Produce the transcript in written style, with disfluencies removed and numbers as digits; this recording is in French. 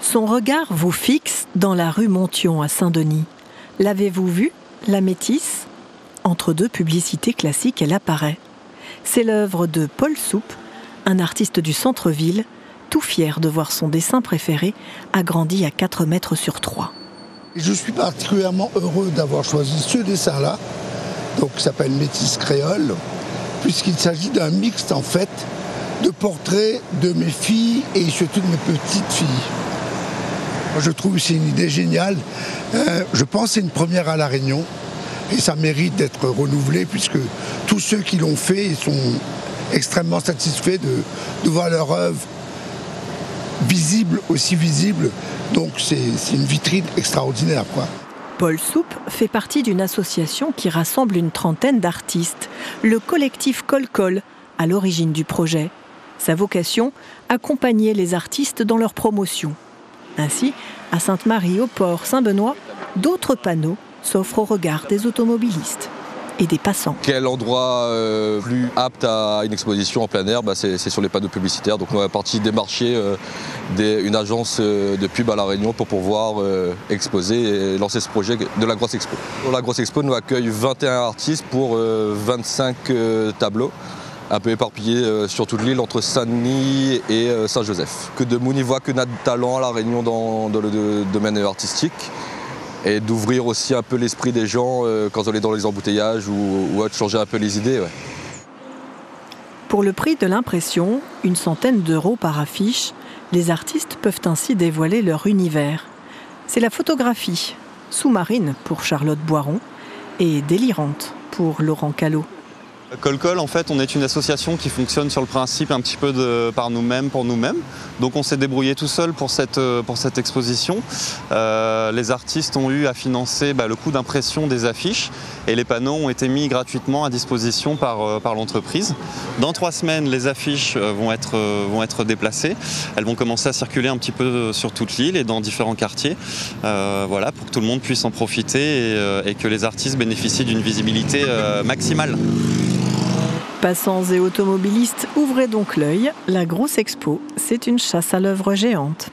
Son regard vous fixe dans la rue Monthyon à Saint-Denis. L'avez-vous vue, la Métisse ? Entre deux publicités classiques, elle apparaît. C'est l'œuvre de Paul Soupe, un artiste du centre-ville, tout fier de voir son dessin préféré agrandi à 4 mètres sur 3. Je suis particulièrement heureux d'avoir choisi ce dessin-là, donc qui s'appelle Métisse créole, puisqu'il s'agit d'un mixte en fait de portraits de mes filles et surtout de mes petites filles. Moi, je trouve que c'est une idée géniale. Je pense que c'est une première à La Réunion et ça mérite d'être renouvelé puisque tous ceux qui l'ont fait sont extrêmement satisfaits de voir leur œuvre visible, aussi visible. Donc c'est une vitrine extraordinaire, quoi. Paul Soupe fait partie d'une association qui rassemble une trentaine d'artistes, le collectif Col-Col, à l'origine du projet. Sa vocation, accompagner les artistes dans leur promotion. Ainsi, à Sainte-Marie-au-Port, Saint-Benoît, d'autres panneaux s'offrent au regard des automobilistes et des passants. Quel endroit plus apte à une exposition en plein air, c'est sur les panneaux publicitaires. Donc on est parti démarcher une agence de pub à La Réunion pour pouvoir exposer et lancer ce projet de la Grosse Expo. La Grosse Expo nous accueille 21 artistes pour 25 tableaux, un peu éparpillés sur toute l'île entre Saint-Denis et Saint-Joseph. Que de monde y voit que notre talent à La Réunion dans le domaine artistique. Et d'ouvrir aussi un peu l'esprit des gens quand on est dans les embouteillages ou de changer un peu les idées. Ouais. Pour le prix de l'impression, une centaine d'euros par affiche, les artistes peuvent ainsi dévoiler leur univers. C'est la photographie, sous-marine pour Charlotte Boiron et délirante pour Laurent Callot. Col-Col, en fait, on est une association qui fonctionne sur le principe un petit peu par nous-mêmes, pour nous-mêmes. Donc on s'est débrouillé tout seul pour cette exposition. Les artistes ont eu à financer le coût d'impression des affiches et les panneaux ont été mis gratuitement à disposition par l'entreprise. Dans 3 semaines, les affiches vont être déplacées. Elles vont commencer à circuler un petit peu sur toute l'île et dans différents quartiers, voilà, pour que tout le monde puisse en profiter et que les artistes bénéficient d'une visibilité maximale. Passants et automobilistes, ouvrez donc l'œil. La Grosse Expo, c'est une chasse à l'œuvre géante.